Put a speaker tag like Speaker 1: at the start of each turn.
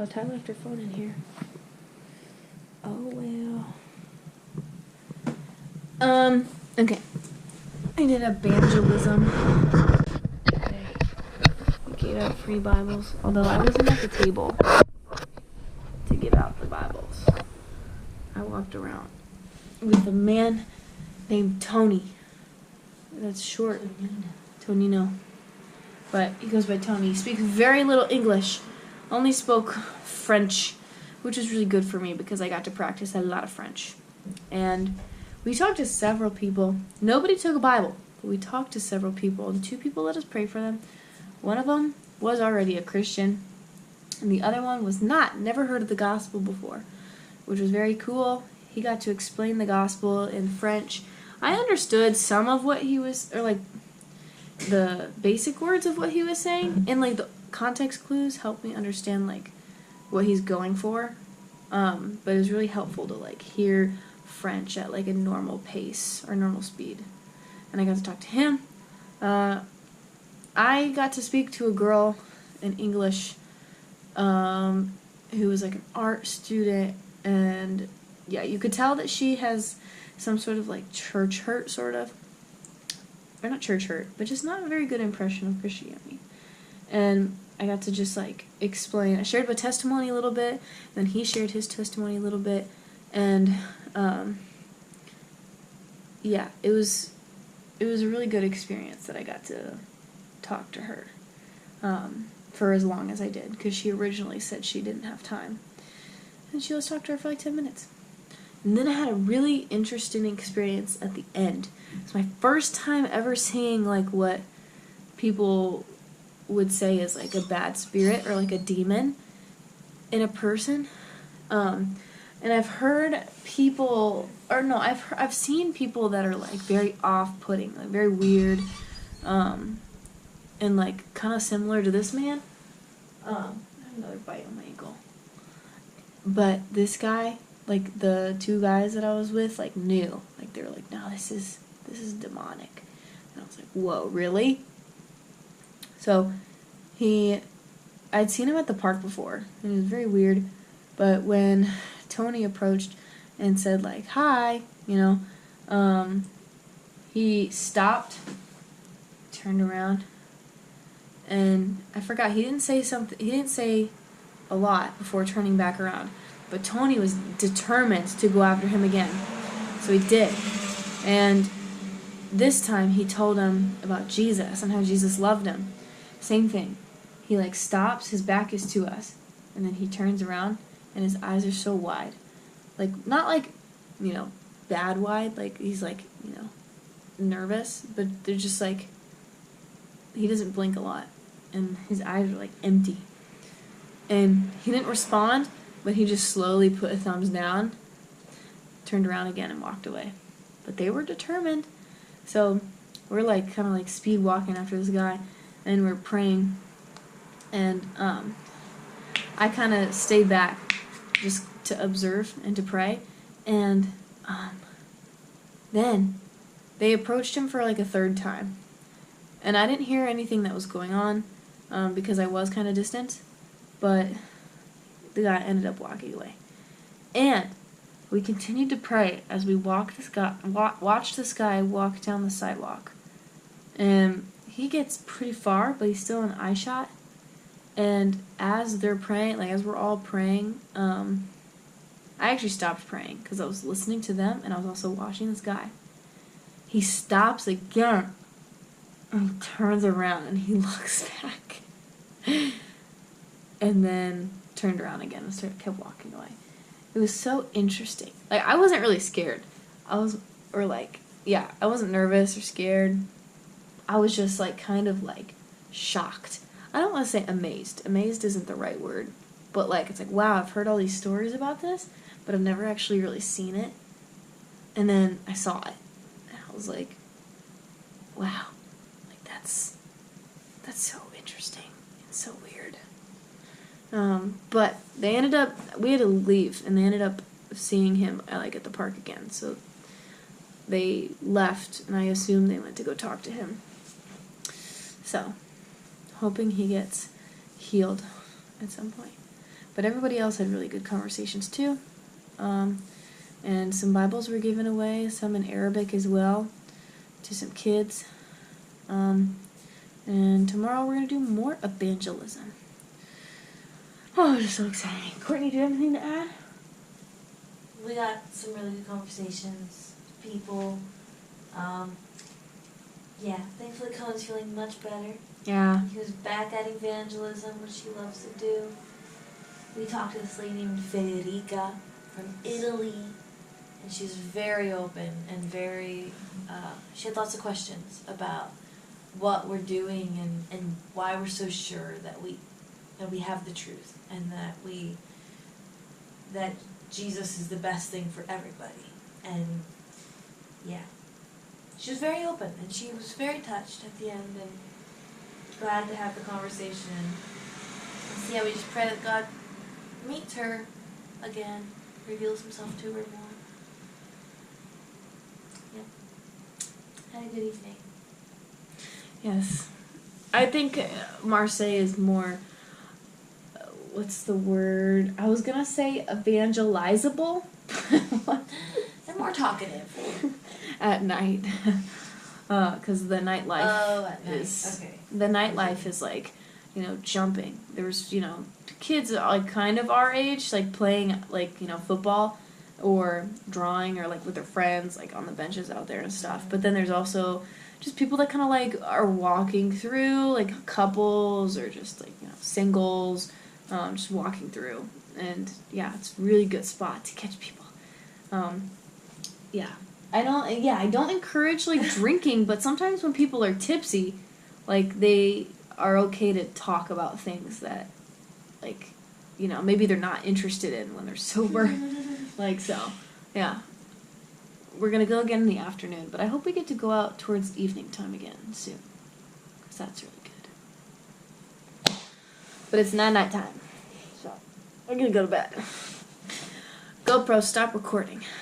Speaker 1: Oh, Ty left her phone in here. Oh, well. Okay. I did evangelism. We gave out free Bibles, although I wasn't at the table to give out the Bibles. I walked around with a man named Tony. That's short. Tonino. But he goes by Tony. He speaks very little English. Only spoke French, which was really good for me because I got to practice a lot of French. And we talked to several people. Nobody took a Bible, but we talked to several people. The 2 people let us pray for them. One of them was already a Christian, and the other one was not. Never heard of the gospel before, which was very cool. He got to explain the gospel in French. I understood some of what he was, or like the basic words of what he was saying, and like the context clues helped me understand like what he's going for. But it was really helpful to like hear French at like a normal pace or normal speed. And I got to talk to him. I got to speak to a girl in English who was like an art student, and yeah, you could tell that she has some sort of like church hurt, sort of. Or not church hurt, but just not a very good impression of Christianity. And I got to just like explain. I shared my testimony a little bit, then he shared his testimony a little bit, and yeah, it was a really good experience that I got to talk to her for as long as I did, because she originally said she didn't have time, and she was talked to her for like 10 minutes. And then I had a really interesting experience at the end. It's my first time ever seeing like what people would say is like a bad spirit or like a demon in a person. And I've heard people, or no, I've seen people that are like very off-putting, like very weird, and like kind of similar to this man. I have another bite on my ankle. But this guy, like the 2 guys that I was with, like knew, like they were like, no, this is demonic. And I was like, whoa, really? So I'd seen him at the park before, and it was very weird. But when Tony approached and said like, hi, he stopped, turned around, and I forgot, he didn't say a lot before turning back around. But Tony was determined to go after him again. So he did. And this time he told him about Jesus and how Jesus loved him. Same thing. He like stops, his back is to us, and then he turns around and his eyes are so wide. Like, not like, bad wide, like he's like, nervous, but they're just like, he doesn't blink a lot. And his eyes are like empty. And he didn't respond, but he just slowly put a thumbs down, turned around again, and walked away. But they were determined. So we're like kind of like speed walking after this guy, and we're praying. And I kind of stayed back just to observe and to pray. And then they approached him for like a 3rd time. And I didn't hear anything that was going on because I was kind of distant. But the guy ended up walking away. And we continued to pray as we watched this guy walk down the sidewalk. And he gets pretty far, but he's still in eye shot. And as they're praying, like as we're all praying, I actually stopped praying because I was listening to them and I was also watching this guy. He stops again and he turns around and he looks back. And then turned around again and kept walking away. It was so interesting. Like, I wasn't really scared. I wasn't nervous or scared. I was just, like, kind of, like, shocked. I don't want to say amazed. Amazed isn't the right word. But, like, it's like, wow, I've heard all these stories about this, but I've never actually really seen it. And then I saw it. And I was like, wow. Like, that's so interesting and so weird. But we had to leave, and they ended up seeing him, like, at the park again. So they left, and I assume they went to go talk to him. So, hoping he gets healed at some point. But everybody else had really good conversations too. And some Bibles were given away, some in Arabic as well, to some kids. And tomorrow we're going to do more evangelism. Oh, it's so exciting. Courtney, do you have anything to add?
Speaker 2: We got some really good conversations, people. Thankfully Cohen's feeling much better.
Speaker 1: Yeah.
Speaker 2: He was back at evangelism, which he loves to do. We talked to this lady named Federica from Italy, and she was very open and very, she had lots of questions about what we're doing and why we're so sure that we have the truth and that Jesus is the best thing for everybody. And yeah, she was very open and she was very touched at the end and glad to have the conversation and see how we just pray that God meets her again, reveals himself to her more. Yeah. Had a good evening.
Speaker 1: Yes. I think Marseille is more, what's the word? I was going to say evangelizable.
Speaker 2: They're more talkative.
Speaker 1: At night. Because the nightlife
Speaker 2: at night.
Speaker 1: is...
Speaker 2: Okay.
Speaker 1: The nightlife is like, jumping. There's, kids like kind of our age, like playing like, football or drawing or like with their friends, like on the benches out there and stuff. But then there's also just people that kind of like are walking through, like couples or just like, singles, just walking through. And yeah, it's a really good spot to catch people. Yeah. I don't encourage like drinking, but sometimes when people are tipsy, like they are okay to talk about things that like, maybe they're not interested in when they're sober. Like, so, yeah. We're going to go again in the afternoon, but I hope we get to go out towards evening time again soon. Because that's really good. But it's not night time. So, I'm going to go to bed. GoPro, stop recording.